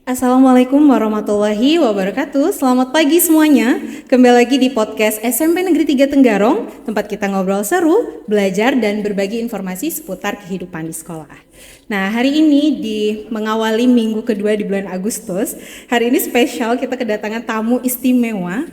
Assalamualaikum warahmatullahi wabarakatuh. Selamat pagi semuanya. Kembali lagi di podcast SMP Negeri 3 Tenggarong, tempat kita ngobrol seru, belajar dan berbagi informasi seputar kehidupan di sekolah. Nah, hari ini di mengawali minggu kedua di bulan Agustus, hari ini spesial, kita kedatangan tamu istimewa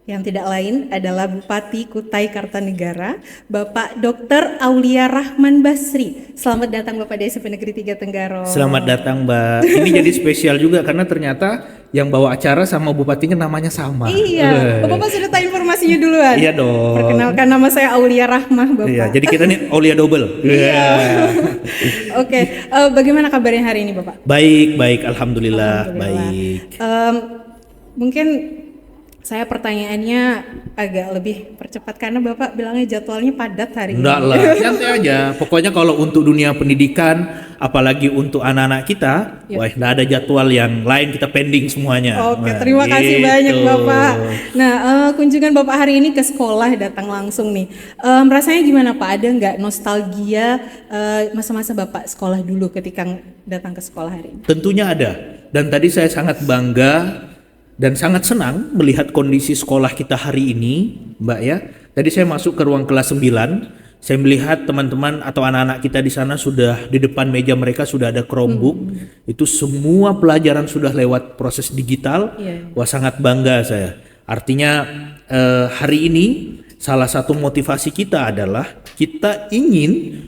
yang tidak lain adalah Bupati Kutai Kartanegara, Bapak Dr. Aulia Rahman Basri. Selamat datang Bapak di SMP Negeri 3 Tenggarong. Selamat datang Mbak. Ini jadi spesial juga karena ternyata yang bawa acara sama bupatinya namanya sama. Iya, Bapak sudah tahu informasinya duluan. Iya dong. Perkenalkan, nama saya Aulia Rahmah, Bapak. Iya, jadi kita nih Aulia double. Iya. Oke, bagaimana kabarnya hari ini Bapak? Baik, alhamdulillah. Baik. Mungkin saya pertanyaannya agak lebih percepat karena Bapak bilangnya jadwalnya padat hari ini. Enggak lah, santai aja. Pokoknya kalau untuk dunia pendidikan, apalagi untuk anak-anak kita, wah enggak ada jadwal yang lain, kita pending semuanya. Oke, terima kasih banyak Bapak. Nah, kunjungan Bapak hari ini ke sekolah, datang langsung nih. Rasanya gimana Pak? Ada nggak nostalgia masa-masa Bapak sekolah dulu ketika datang ke sekolah hari ini? Tentunya ada. Dan tadi saya sangat bangga dan sangat senang melihat kondisi sekolah kita hari ini, Mbak ya. Tadi saya masuk ke ruang kelas 9, saya melihat teman-teman atau anak-anak kita di sana sudah di depan meja mereka sudah ada Chromebook. Itu semua pelajaran sudah lewat proses digital. Wah, sangat bangga saya. Artinya hari ini salah satu motivasi kita adalah kita ingin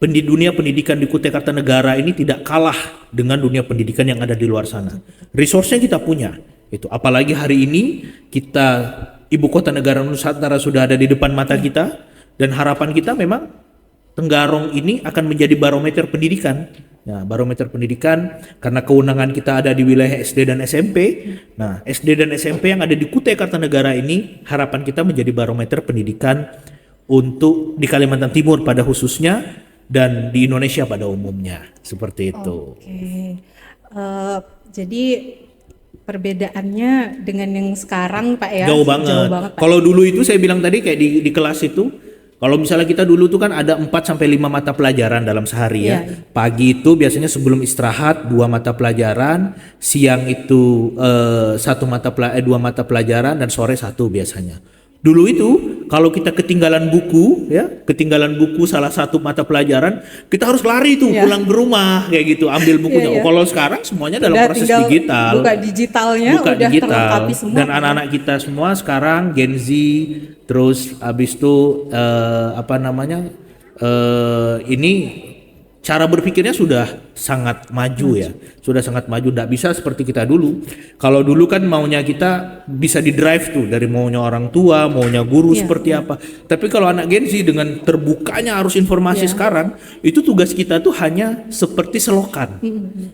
dunia pendidikan di Kutai Kartanegara ini tidak kalah dengan dunia pendidikan yang ada di luar sana. Resource-nya kita punya. Itu apalagi hari ini kita ibu kota negara Nusantara sudah ada di depan mata kita, dan harapan kita memang Tenggarong ini akan menjadi barometer pendidikan. Nah, barometer pendidikan karena kewenangan kita ada di wilayah SD dan SMP. Nah, SD dan SMP yang ada di Kutai Kartanegara ini harapan kita menjadi barometer pendidikan untuk di Kalimantan Timur pada khususnya dan di Indonesia pada umumnya. Seperti itu. Oke. Jadi perbedaannya dengan yang sekarang Pak ya? Jauh banget. Pak. Kalau dulu itu saya bilang tadi kayak di kelas itu, kalau misalnya kita dulu tuh kan ada 4 sampai 5 mata pelajaran dalam sehari ya. Pagi itu biasanya sebelum istirahat 2 mata pelajaran, siang itu 2 mata pelajaran, dan sore 1 biasanya. Dulu itu kalau kita ketinggalan buku salah satu mata pelajaran, kita harus lari tuh pulang ke rumah kayak gitu ambil bukunya. Kalau sekarang semuanya dalam proses digital. Buka digitalnya udah terlengkapi semua. Dan anak-anak kita semua sekarang Gen Z, terus habis itu ini cara berpikirnya sudah sangat maju ya, sudah sangat maju. Nggak bisa seperti kita dulu. Kalau dulu kan maunya kita bisa di drive tuh dari maunya orang tua, maunya guru seperti apa. Tapi kalau anak Gen Z dengan terbukanya arus informasi sekarang, itu tugas kita tuh hanya seperti selokan.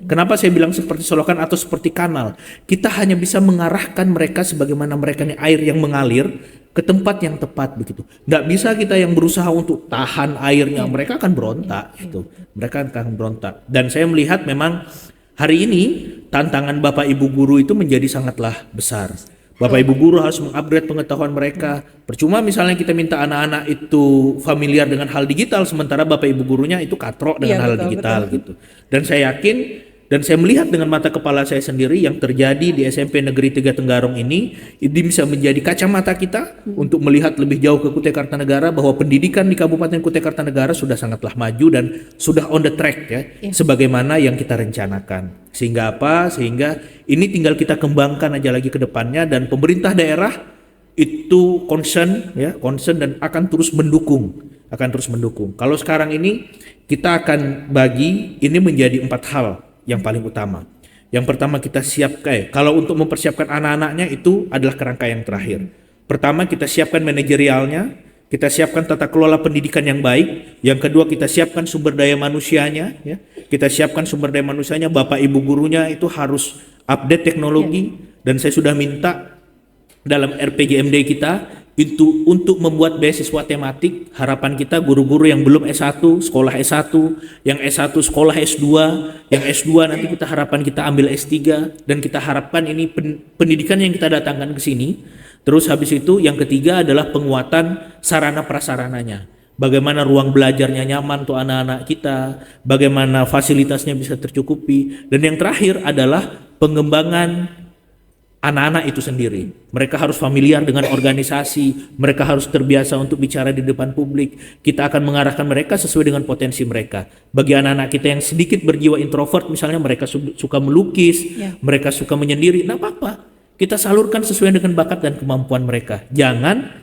Kenapa saya bilang seperti selokan atau seperti kanal? Kita hanya bisa mengarahkan mereka sebagaimana mereka ini air yang mengalir ke tempat yang tepat begitu. Nggak bisa kita yang berusaha untuk tahan airnya, mereka akan berontak gitu. Mereka akan berontak. Dan saya melihat memang hari ini tantangan Bapak Ibu guru itu menjadi sangatlah besar. Bapak Ibu guru harus mengupgrade pengetahuan mereka. Percuma misalnya kita minta anak-anak itu familiar dengan hal digital, sementara Bapak Ibu gurunya itu katrok dengan hal digital gitu. Dan saya yakin dan saya melihat dengan mata kepala saya sendiri yang terjadi di SMP Negeri 3 Tenggarong ini bisa menjadi kacamata kita untuk melihat lebih jauh ke Kutai Kartanegara, bahwa pendidikan di Kabupaten Kutai Kartanegara sudah sangatlah maju dan sudah on the track ya, sebagaimana yang kita rencanakan. Sehingga Sehingga ini tinggal kita kembangkan aja lagi ke depannya, dan pemerintah daerah itu concern dan akan terus mendukung. Kalau sekarang ini kita akan bagi ini menjadi 4 hal yang paling utama. Yang pertama kita siapkan, kalau untuk mempersiapkan anak-anaknya itu adalah kerangka yang terakhir. Pertama kita siapkan manajerialnya, kita siapkan tata kelola pendidikan yang baik. Yang kedua kita siapkan sumber daya manusianya, ya. Kita siapkan sumber daya manusianya, Bapak Ibu gurunya itu harus update teknologi. Dan saya sudah minta dalam RPJMD kita itu untuk membuat beasiswa tematik. Harapan kita guru-guru yang belum S1 sekolah S1, yang S1 sekolah S2, yang S2 nanti kita harapan kita ambil S3, dan kita harapkan ini pendidikan yang kita datangkan ke sini. Terus habis itu yang ketiga adalah penguatan sarana prasarananya. Bagaimana ruang belajarnya nyaman untuk anak-anak kita, bagaimana fasilitasnya bisa tercukupi, dan yang terakhir adalah pengembangan anak-anak itu sendiri. Mereka harus familiar dengan organisasi, mereka harus terbiasa untuk bicara di depan publik. Kita akan mengarahkan mereka sesuai dengan potensi mereka. Bagi anak-anak kita yang sedikit berjiwa introvert, misalnya mereka suka melukis, mereka suka menyendiri, nah apa-apa. Kita salurkan sesuai dengan bakat dan kemampuan mereka. Jangan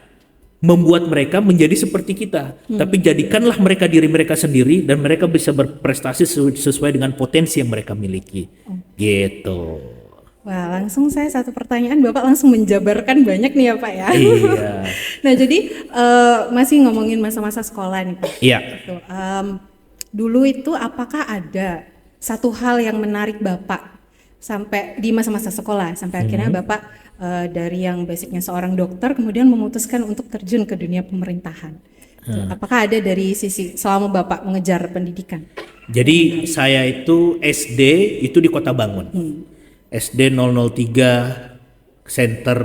membuat mereka menjadi seperti kita, tapi jadikanlah mereka diri mereka sendiri dan mereka bisa berprestasi sesuai dengan potensi yang mereka miliki. Gitu. Wah, langsung saya satu pertanyaan, Bapak langsung menjabarkan banyak nih ya Pak ya. Iya. Nah jadi masih ngomongin masa-masa sekolah nih Pak. Iya. Gitu. Dulu itu apakah ada satu hal yang menarik Bapak sampai di masa-masa sekolah sampai akhirnya Bapak dari yang basicnya seorang dokter kemudian memutuskan untuk terjun ke dunia pemerintahan. Apakah ada dari sisi selama Bapak mengejar pendidikan? Jadi saya itu SD itu di Kota Bangun. SD 003 Center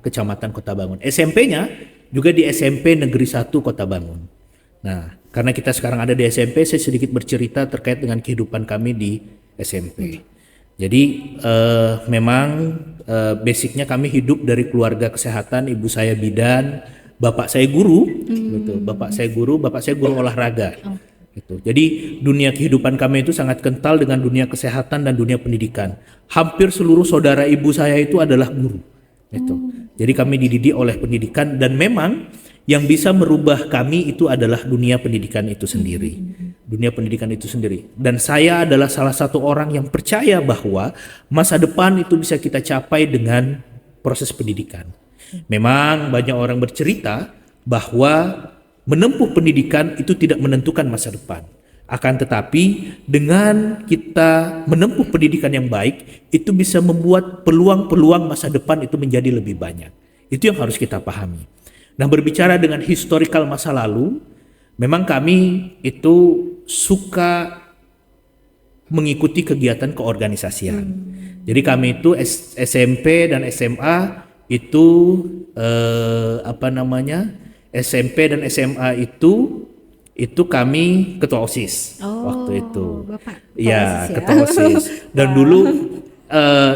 Kecamatan Kota Bangun. SMP-nya juga di SMP Negeri 1 Kota Bangun. Nah, karena kita sekarang ada di SMP, saya sedikit bercerita terkait dengan kehidupan kami di SMP. Jadi memang basicnya kami hidup dari keluarga kesehatan, ibu saya bidan, bapak saya guru, gitu. Bapak saya guru olahraga. Gitu. Jadi dunia kehidupan kami itu sangat kental dengan dunia kesehatan dan dunia pendidikan. Hampir seluruh saudara ibu saya itu adalah guru. Gitu. Jadi kami dididik oleh pendidikan dan memang yang bisa merubah kami itu adalah dunia pendidikan itu sendiri. Dunia pendidikan itu sendiri. Dan saya adalah salah satu orang yang percaya bahwa masa depan itu bisa kita capai dengan proses pendidikan. Memang banyak orang bercerita bahwa menempuh pendidikan itu tidak menentukan masa depan. Akan tetapi dengan kita menempuh pendidikan yang baik, itu bisa membuat peluang-peluang masa depan itu menjadi lebih banyak. Itu yang harus kita pahami. Nah, berbicara dengan historical masa lalu, memang kami itu suka mengikuti kegiatan keorganisasian. Jadi kami itu SMP dan SMA itu SMP dan SMA itu kami ketua OSIS waktu itu. Bapak Iya, OSIS ya? ketua OSIS. Dan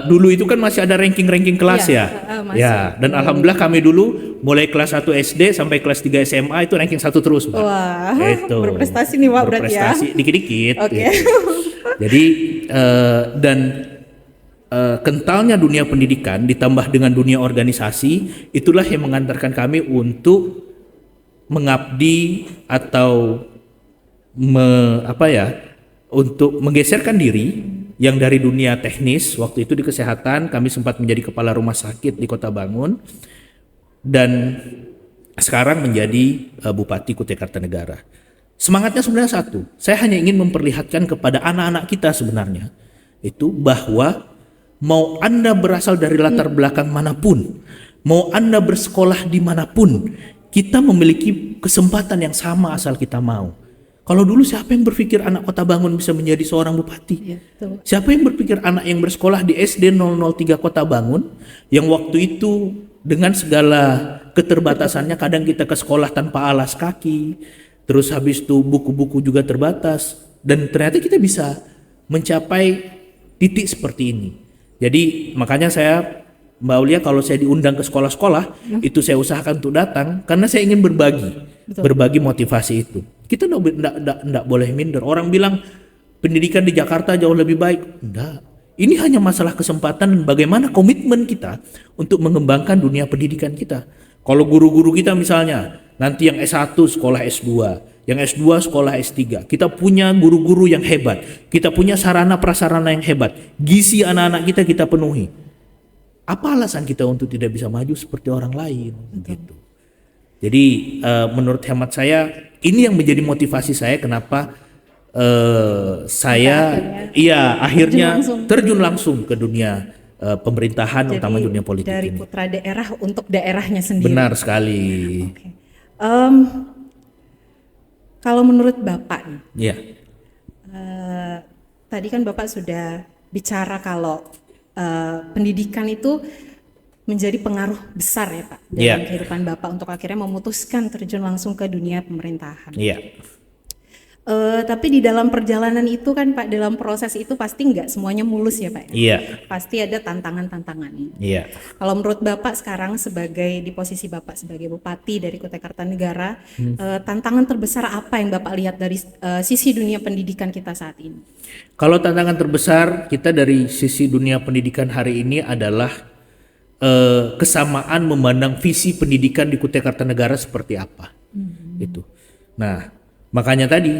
dulu itu kan masih ada ranking-ranking kelas masih. ya. Dan alhamdulillah kami dulu mulai kelas 1 SD sampai kelas 3 SMA itu ranking 1 terus, Mbak. Wah, Itu. berprestasi nih Pak berarti ya. Berprestasi dikit-dikit. Oke. Gitu. Jadi kentalnya dunia pendidikan ditambah dengan dunia organisasi, itulah yang mengantarkan kami untuk mengabdi atau untuk menggeserkan diri yang dari dunia teknis. Waktu itu di kesehatan kami sempat menjadi kepala rumah sakit di Kota Bangun dan sekarang menjadi Bupati Kutai Kartanegara. Semangatnya sebenarnya satu, saya hanya ingin memperlihatkan kepada anak-anak kita sebenarnya itu bahwa mau Anda berasal dari latar belakang manapun, mau Anda bersekolah dimanapun, kita memiliki kesempatan yang sama asal kita mau. Kalau dulu siapa yang berpikir anak Kota Bangun bisa menjadi seorang bupati? Siapa yang berpikir anak yang bersekolah di SD 003 Kota Bangun, yang waktu itu dengan segala keterbatasannya, kadang kita ke sekolah tanpa alas kaki, terus habis itu buku-buku juga terbatas, dan ternyata kita bisa mencapai titik seperti ini. Jadi makanya saya, Mbak Aulia, kalau saya diundang ke sekolah-sekolah, itu saya usahakan untuk datang karena saya ingin berbagi motivasi itu. Kita enggak boleh minder. Orang bilang pendidikan di Jakarta jauh lebih baik. Enggak. Ini hanya masalah kesempatan dan bagaimana komitmen kita untuk mengembangkan dunia pendidikan kita. Kalau guru-guru kita misalnya nanti yang S1 sekolah S2, yang S2 sekolah S3. Kita punya guru-guru yang hebat. Kita punya sarana-prasarana yang hebat. Gizi anak-anak kita penuhi. Apa alasan kita untuk tidak bisa maju seperti orang lain? Gitu. Jadi menurut hemat saya ini yang menjadi motivasi saya kenapa saya akhirnya terjun langsung ke dunia pemerintahan. Jadi, utama dunia politik dari ini. putra daerah untuk daerahnya sendiri. Benar sekali. Okay. Kalau menurut Bapak nih, tadi kan Bapak sudah bicara kalau pendidikan itu menjadi pengaruh besar ya Pak dalam kehidupan Bapak untuk akhirnya memutuskan terjun langsung ke dunia pemerintahan. Tapi di dalam perjalanan itu kan Pak, dalam proses itu pasti nggak semuanya mulus ya Pak. Iya, Pasti ada tantangan-tantangannya. iya. Kalau menurut Bapak sekarang di posisi Bapak sebagai Bupati dari Kutai Kartanegara, tantangan terbesar apa yang Bapak lihat dari sisi dunia pendidikan kita saat ini? Kalau tantangan terbesar kita dari sisi dunia pendidikan hari ini adalah kesamaan memandang visi pendidikan di Kutai Kartanegara seperti apa. Itu. Nah, makanya tadi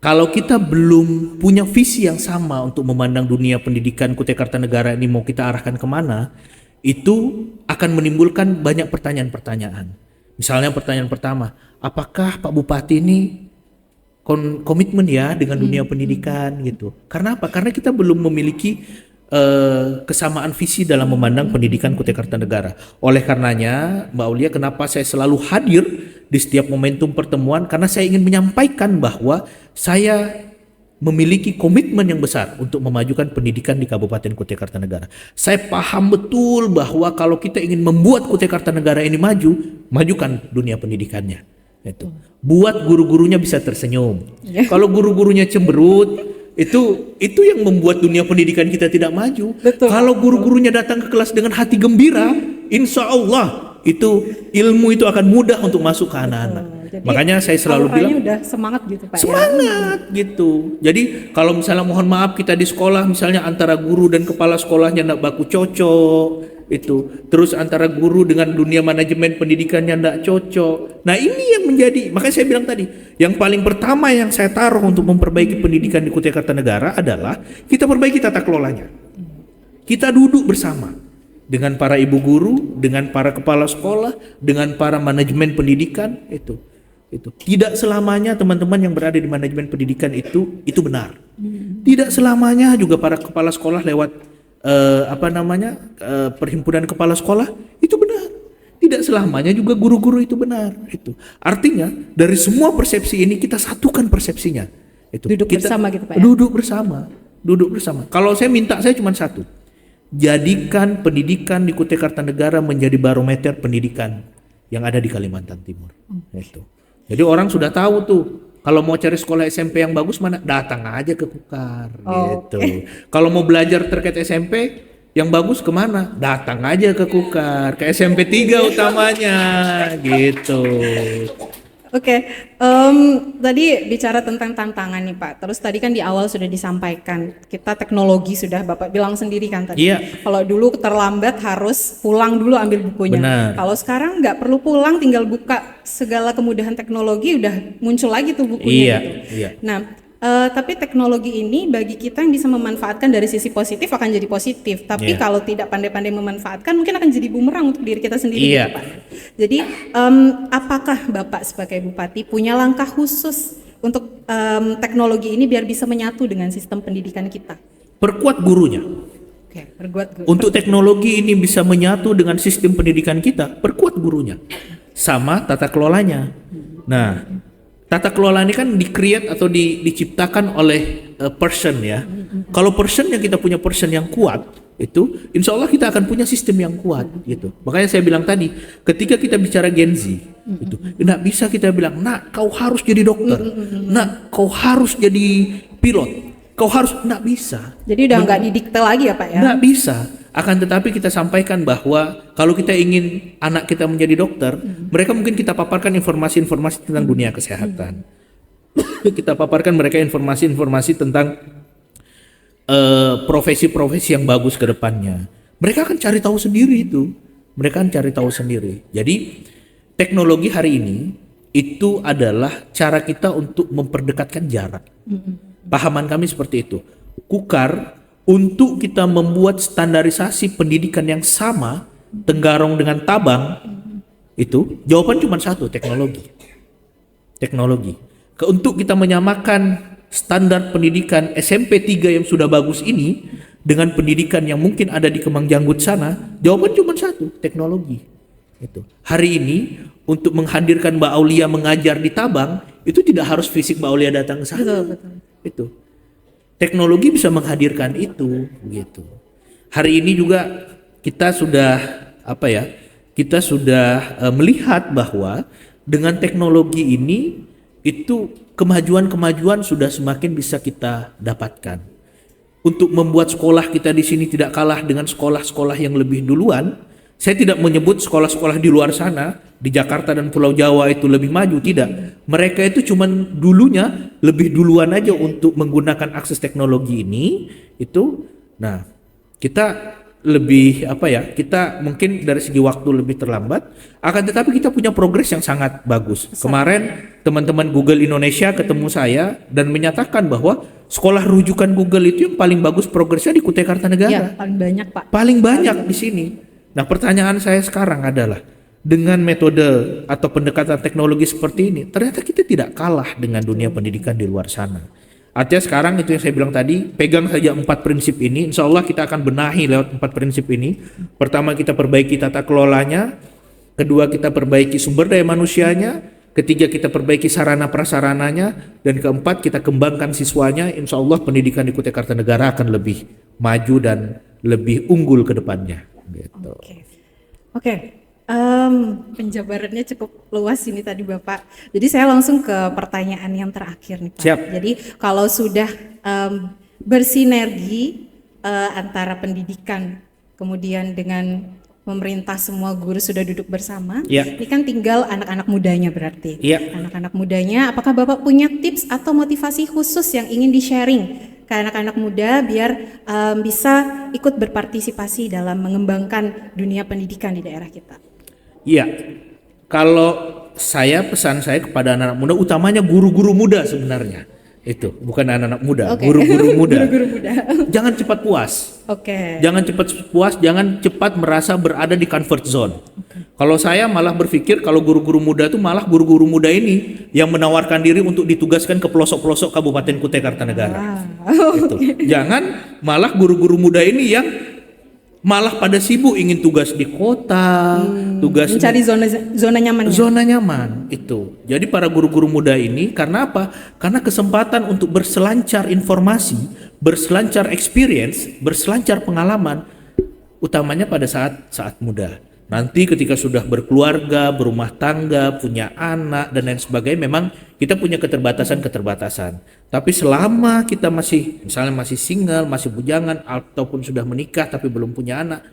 kalau kita belum punya visi yang sama untuk memandang dunia pendidikan Kutai Kartanegara ini mau kita arahkan kemana, itu akan menimbulkan banyak pertanyaan-pertanyaan. Misalnya pertanyaan pertama, apakah Pak Bupati ini komitmen ya dengan dunia pendidikan gitu? Karena apa? Karena kita belum memiliki kesamaan visi dalam memandang pendidikan Kutai Kartanegara. Oleh karenanya, Mbak Aulia, kenapa saya selalu hadir di setiap momentum pertemuan? Karena saya ingin menyampaikan bahwa saya memiliki komitmen yang besar untuk memajukan pendidikan di Kabupaten Kutai Kartanegara. Saya paham betul bahwa kalau kita ingin membuat Kutai Kartanegara ini maju, majukan dunia pendidikannya. Itu. Buat guru-gurunya bisa tersenyum. Kalau guru-gurunya cemberut, itu yang membuat dunia pendidikan kita tidak maju. Betul. Kalau guru-gurunya datang ke kelas dengan hati gembira, insya Allah itu ilmu itu akan mudah untuk masuk ke anak-anak. Jadi, makanya saya selalu bilang udah semangat gitu Pak. semangat gitu. Jadi kalau misalnya mohon maaf kita di sekolah misalnya antara guru dan kepala sekolahnya nggak baku cocok itu, terus antara guru dengan dunia manajemen pendidikannya nggak cocok. Nah ini yang menjadi, makanya saya bilang tadi, yang paling pertama yang saya taruh untuk memperbaiki pendidikan di Kutai Kartanegara adalah kita perbaiki tata kelolanya. Kita duduk bersama dengan para ibu guru, dengan para kepala sekolah, dengan para manajemen pendidikan itu. Tidak selamanya teman-teman yang berada di manajemen pendidikan itu benar. Tidak selamanya juga para kepala sekolah lewat perhimpunan kepala sekolah itu benar. Tidak selamanya juga guru-guru itu benar. Itu artinya dari semua persepsi ini kita satukan persepsinya. Duduk bersama gitu Pak ya? Duduk bersama. Kalau saya minta, saya cuma satu, jadikan pendidikan di Kutai Kartanegara menjadi barometer pendidikan yang ada di Kalimantan Timur. Itu. Jadi orang sudah tahu tuh, kalau mau cari sekolah SMP yang bagus mana, datang aja ke Kukar gitu. Kalau mau belajar terkait SMP yang bagus kemana, datang aja ke Kukar, ke SMP 3 utamanya gitu. Oke, tadi bicara tentang tantangan nih Pak. Terus tadi kan di awal sudah disampaikan, kita teknologi sudah Bapak bilang sendiri kan tadi. Iya. Kalau dulu terlambat harus pulang dulu ambil bukunya. Benar. Kalau sekarang nggak perlu pulang, tinggal buka segala kemudahan teknologi udah muncul lagi tuh bukunya. Iya, gitu. iya. Nah, tapi teknologi ini bagi kita yang bisa memanfaatkan dari sisi positif akan jadi positif. Tapi Iya. kalau tidak pandai-pandai memanfaatkan mungkin akan jadi bumerang untuk diri kita sendiri. Iya. Gitu, Pak. Jadi apakah Bapak sebagai Bupati punya langkah khusus untuk teknologi ini biar bisa menyatu dengan sistem pendidikan kita? Perkuat gurunya. Oke, perkuat guru. Untuk teknologi ini bisa menyatu dengan sistem pendidikan kita, perkuat gurunya. Sama tata kelolanya. Nah, tata kelola ini kan di-create atau diciptakan oleh person ya. Kalau person yang kita punya person yang kuat, itu insya Allah kita akan punya sistem yang kuat gitu. Makanya saya bilang tadi, ketika kita bicara Gen Z, itu nggak bisa kita bilang, nak kau harus jadi dokter, nak kau harus jadi pilot, kau harus, nggak bisa. Jadi udah nggak didikte lagi ya Pak ya? Nggak bisa. Akan tetapi kita sampaikan bahwa kalau kita ingin anak kita menjadi dokter, mereka mungkin kita paparkan informasi-informasi tentang dunia kesehatan. Kita paparkan mereka informasi-informasi tentang profesi-profesi yang bagus ke depannya. Mereka akan cari tahu sendiri itu. Mereka akan cari tahu sendiri. Jadi teknologi hari ini itu adalah cara kita untuk memperdekatkan jarak. Pahaman kami seperti itu. Kukar untuk kita membuat standarisasi pendidikan yang sama Tenggarong dengan Tabang, itu jawaban cuma satu, teknologi. Untuk kita menyamakan standar pendidikan SMP 3 yang sudah bagus ini dengan pendidikan yang mungkin ada di Kemang Janggut sana, jawaban cuma satu, teknologi. Itu. Hari ini untuk menghadirkan Mbak Aulia mengajar di Tabang, itu tidak harus fisik Mbak Aulia datang ke sana. Betul. Itu. Teknologi bisa menghadirkan itu gitu. Hari ini juga kita sudah melihat bahwa dengan teknologi ini itu kemajuan-kemajuan sudah semakin bisa kita dapatkan. Untuk membuat sekolah kita di sini tidak kalah dengan sekolah-sekolah yang lebih duluan, saya tidak menyebut sekolah-sekolah di luar sana, di Jakarta dan Pulau Jawa itu lebih maju, tidak. Mereka itu cuman dulunya lebih duluan aja untuk menggunakan akses teknologi ini, itu. Nah, kita lebih kita mungkin dari segi waktu lebih terlambat, akan tetapi kita punya progres yang sangat bagus. Kemarin teman-teman Google Indonesia ketemu saya dan menyatakan bahwa sekolah rujukan Google itu yang paling bagus progresnya di Kutai Kartanegara. Ya, paling banyak Pak. Paling banyak di sini. Nah, pertanyaan saya sekarang adalah, dengan metode atau pendekatan teknologi seperti ini, ternyata kita tidak kalah dengan dunia pendidikan di luar sana. Artinya sekarang itu yang saya bilang tadi, pegang saja 4 prinsip ini, insya Allah kita akan benahi lewat 4 prinsip ini. Pertama, kita perbaiki tata kelolanya. Kedua, kita perbaiki sumber daya manusianya. Ketiga, kita perbaiki sarana prasarananya. Dan keempat, kita kembangkan siswanya. Insya Allah pendidikan di Kutai Kartanegara akan lebih maju dan lebih unggul ke depannya. Gitu. Oke. Penjabarannya cukup luas ini tadi Bapak. Jadi saya langsung ke pertanyaan yang terakhir nih Pak. Siap. Jadi kalau sudah bersinergi antara pendidikan kemudian dengan pemerintah, semua guru sudah duduk bersama. Ini kan tinggal anak-anak mudanya berarti. Anak-anak mudanya, apakah Bapak punya tips atau motivasi khusus yang ingin di-sharing ke anak-anak muda biar bisa ikut berpartisipasi dalam mengembangkan dunia pendidikan di daerah kita? Iya, kalau pesan saya kepada anak-anak muda, utamanya guru-guru muda sebenarnya. Itu bukan anak-anak muda, guru-guru muda. Jangan cepat puas. Jangan cepat puas, jangan cepat merasa berada di comfort zone. Kalau saya malah berpikir kalau guru-guru muda itu malah guru-guru muda ini yang menawarkan diri untuk ditugaskan ke pelosok-pelosok Kabupaten Kutai Kartanegara. Jangan malah guru-guru muda ini yang malah pada sibuk ingin tugas di kota, tugas mencari zona nyaman. Zona nyaman itu. Jadi para guru-guru muda ini karena apa? Karena kesempatan untuk berselancar informasi, berselancar experience, berselancar pengalaman, utamanya pada saat muda. Nanti ketika sudah berkeluarga, berumah tangga, punya anak dan lain sebagainya, memang kita punya keterbatasan. Tapi selama kita misalnya masih single, masih bujangan, ataupun sudah menikah tapi belum punya anak,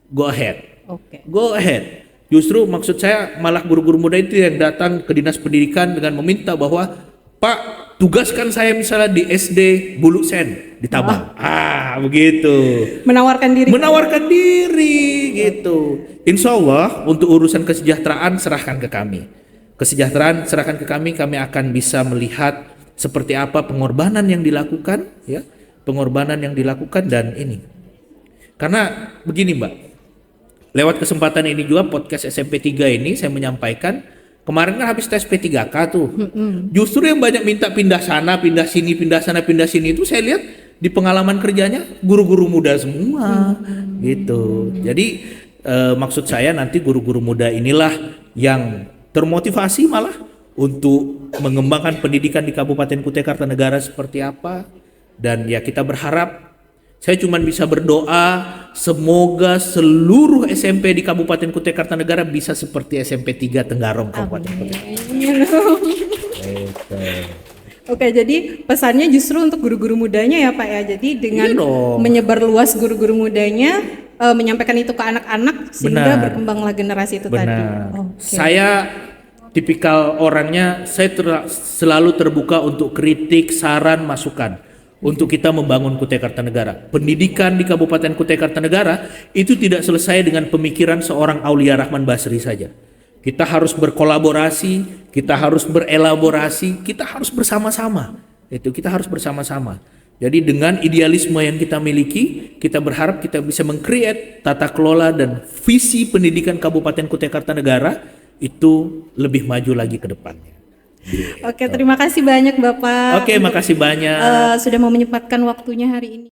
go ahead. Go ahead. Justru maksud saya malah guru-guru muda itu yang datang ke Dinas Pendidikan dengan meminta bahwa, Pak, tugaskan saya misalnya di SD Bulu Sen di Tabang. Begitu. Menawarkan diri gitu. Insya Allah untuk urusan kesejahteraan serahkan ke kami. Kami akan bisa melihat seperti apa pengorbanan yang dilakukan, dan ini. Karena begini Mbak, lewat kesempatan ini juga podcast SMP 3 ini saya menyampaikan, kemarin kan habis tes P3K tuh. Justru yang banyak minta pindah sana, pindah sini, pindah sana, pindah sini itu saya lihat di pengalaman kerjanya guru-guru muda semua gitu. Jadi maksud saya nanti guru-guru muda inilah yang termotivasi malah untuk mengembangkan pendidikan di Kabupaten Kutai Kartanegara seperti apa. Dan ya kita berharap, saya cuma bisa berdoa semoga seluruh SMP di Kabupaten Kutai Kartanegara bisa seperti SMP 3 Tenggarong Kabupaten Kutai Kartanegara. Oke, jadi pesannya justru untuk guru-guru mudanya ya Pak ya. Jadi dengan menyebar luas guru-guru mudanya, menyampaikan itu ke anak-anak sehingga berkembanglah generasi itu tadi. Saya tipikal orangnya, saya selalu terbuka untuk kritik, saran, masukan untuk kita membangun Kutai Kartanegara. Pendidikan di Kabupaten Kutai Kartanegara itu tidak selesai dengan pemikiran seorang Aulia Rahman Basri saja. Kita harus berkolaborasi, kita harus berelaborasi, kita harus bersama-sama. Kita harus bersama-sama. Jadi dengan idealisme yang kita miliki, kita berharap kita bisa meng-create tata kelola dan visi pendidikan Kabupaten Kutai Kartanegara itu lebih maju lagi ke depannya. Oke, terima kasih banyak Bapak. Oke, makasih banyak. Sudah mau menyempatkan waktunya hari ini.